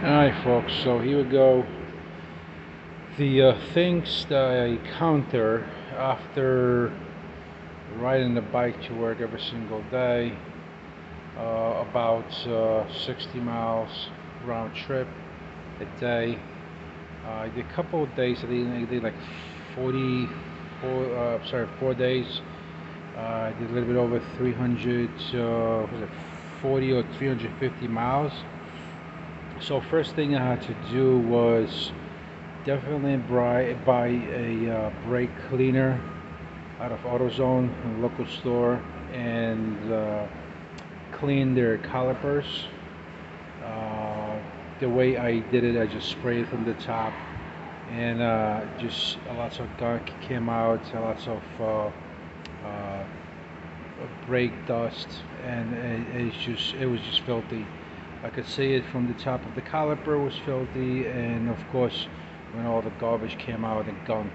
Alright folks, so here we go. The things that I encounter after riding the bike to work every single day, about 60 miles round trip a day. I did a couple of days, I did like 4 days. I did a little bit over 300, was it 40 or 350 miles. So first thing I had to do was definitely buy a brake cleaner out of AutoZone, a local store, and clean their calipers. The way I did it, I just sprayed from the top, and just lots of gunk came out, lots of uh, brake dust, and it was just filthy. I could see it from the top of the caliper was filthy, and of course, when all the garbage came out and gunk.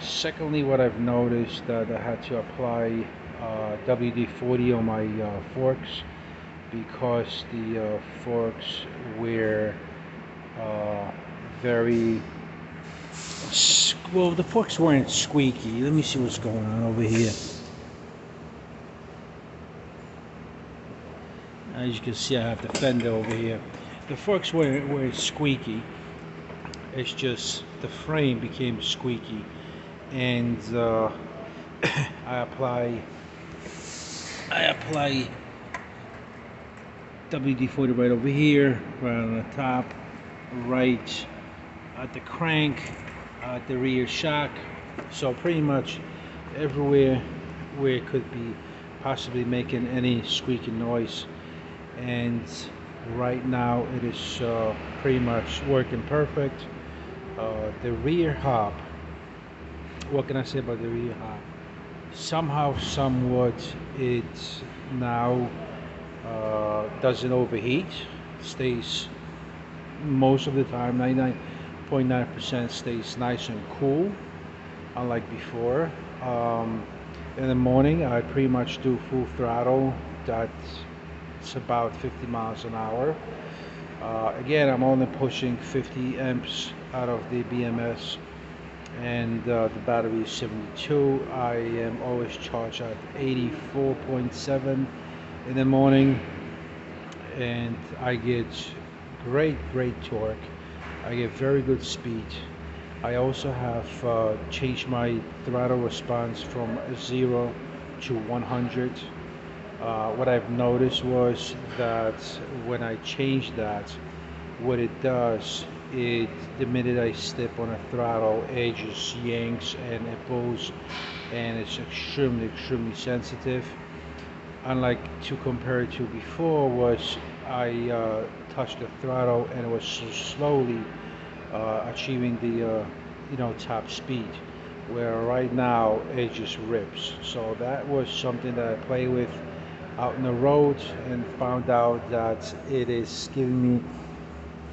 Secondly, what I've noticed that I had to apply WD-40 on my forks because the forks were uh, very well. The forks weren't squeaky. Let me see what's going on over here. As you can see, I have the fender over here. The forks weren't squeaky. It's just the frame became squeaky, and I apply I apply WD-40 right over here, right on the top, right at the crank, at the rear shock. So pretty much everywhere where it could be possibly making any squeaking noise. And right now it is pretty much working perfect. The rear hub, what can I say about the rear hub? Somehow, somewhat, it now doesn't overheat, stays most of the time, 99.9% stays nice and cool, unlike before. In the morning, I pretty much do full throttle. That's about 50 miles an hour. Again, I'm only pushing 50 amps out of the BMS, and the battery is 72. I am always charged at 84.7 in the morning, and I get great torque. I get very good speed. I also have changed my throttle response from 0 to 100. What I've noticed was that when I change that, what it does, the minute I step on a throttle, it just yanks and it pulls, and it's extremely sensitive. Unlike to compare to before, was I touched the throttle and it was so slowly achieving the top speed, where right now it just rips. So that was something that I play with out in the road and found out that it is giving me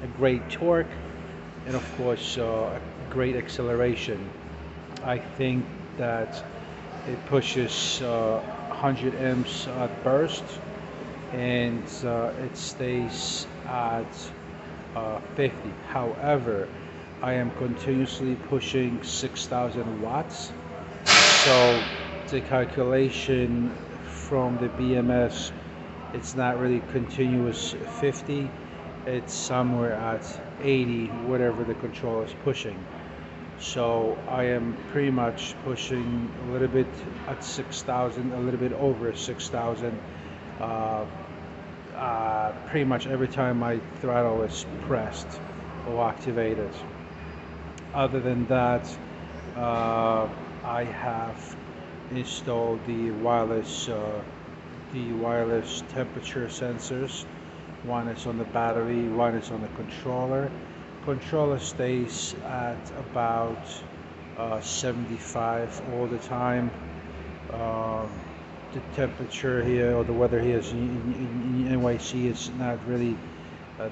a great torque, and of course a great acceleration. I think that it pushes 100 amps at burst, and it stays at 50. However, I am continuously pushing 6,000 watts, so the calculation from the BMS, it's not really continuous 50, it's somewhere at 80, whatever the controller is pushing. So I am pretty much pushing a little bit at 6,000, a little bit over 6,000, uh, pretty much every time my throttle is pressed or activated. Other than that, uh, I have installed the wireless temperature sensors. One is on the battery, one is on the controller. Controller stays at about 75 all the time. Uh, the temperature here, or the weather here is in NYC, is not really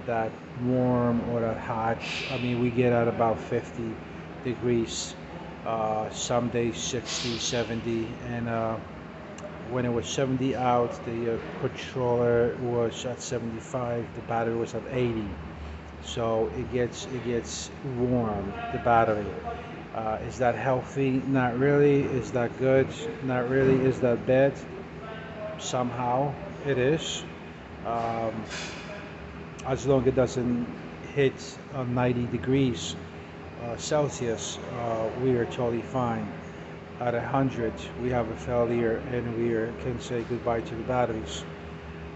that warm or that hot. I mean, we get at about 50 degrees, some days 60, 70, and When it was 70 out, the controller was at 75, the battery was at 80. So it gets warm, the battery. Is that healthy? Not really. Is that good? Not really. Is that bad? Somehow it is. Um, as long as it doesn't hit 90 degrees Celsius, we are totally fine. At 100, we have a failure and can say goodbye to the batteries.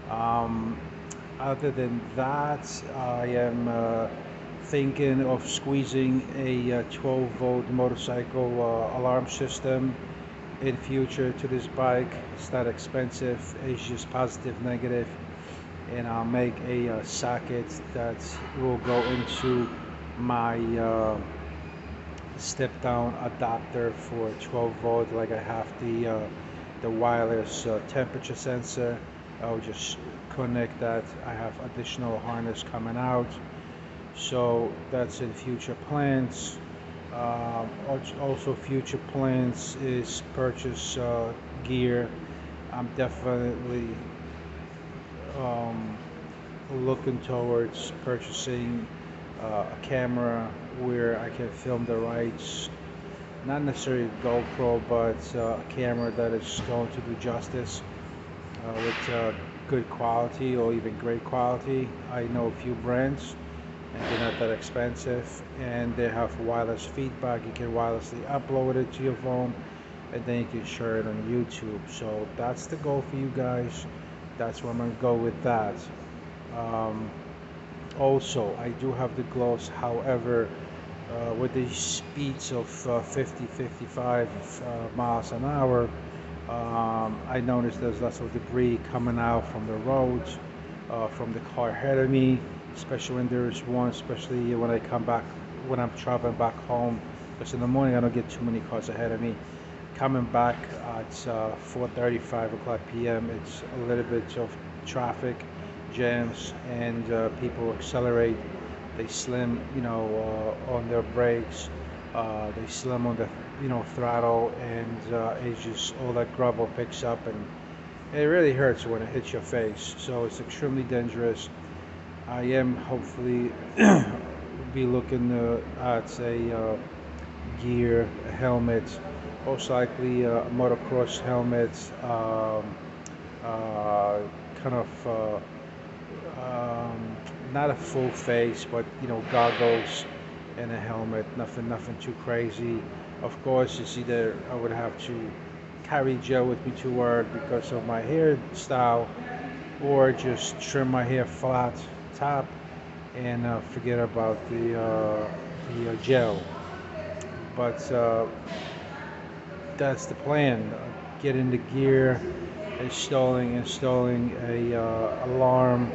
Um, Other than that, I am thinking of squeezing a 12 volt motorcycle alarm system in future to this bike. It's not expensive, it's just positive, negative, and I'll make a socket that will go into my step down adapter for 12 volt. Like I have the wireless temperature sensor. I'll just connect that. I have additional harness coming out, so that's in future plans. Also future plans is purchase gear. I'm definitely um, looking towards purchasing a camera where I can film the rides. Not necessarily GoPro, but a camera that is going to do justice with good quality or even great quality. I know a few brands, and they're not that expensive, and they have wireless feedback. You can wirelessly upload it to your phone, and then you can share it on YouTube. So that's the goal for you guys. That's where I'm gonna go with that. Um, Also, I do have the gloves. However, with the speeds of 50, 55 miles an hour, I noticed there's lots of debris coming out from the roads, from the car ahead of me, especially when there's one, especially when I come back, when I'm traveling back home. Because in the morning I don't get too many cars ahead of me. Coming back at 4:30, 5 o'clock p.m., it's a little bit of traffic jams, and people accelerate. They slam, on their brakes. They slam on the, throttle, and it's just all that gravel picks up, and it really hurts when it hits your face. So it's extremely dangerous. I am hopefully be looking at a gear, a helmet, most likely a motocross helmet, uh, kind of not a full face, but goggles and a helmet. Nothing too crazy. Of course, it's either I would have to carry gel with me to work because of my hairstyle, or just trim my hair flat top and forget about the gel. But that's the plan. Get into gear, installing a alarm,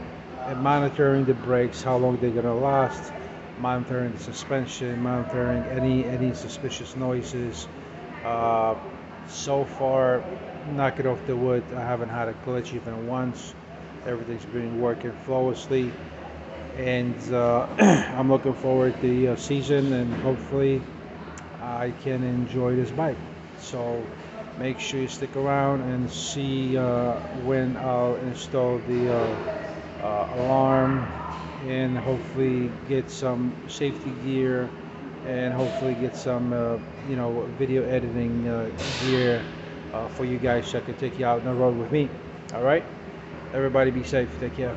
and monitoring the brakes, how long they're gonna last, monitoring the suspension, monitoring any suspicious noises. Uh, so far, knock it off the wood, I haven't had a glitch even once. Everything's been working flawlessly, and I'm looking forward to the season, and hopefully I can enjoy this bike. So make sure you stick around and see when I'll install the alarm, and hopefully get some safety gear, and hopefully get some video editing gear for you guys, so I can take you out on the road with me. All right, everybody, be safe. Take care.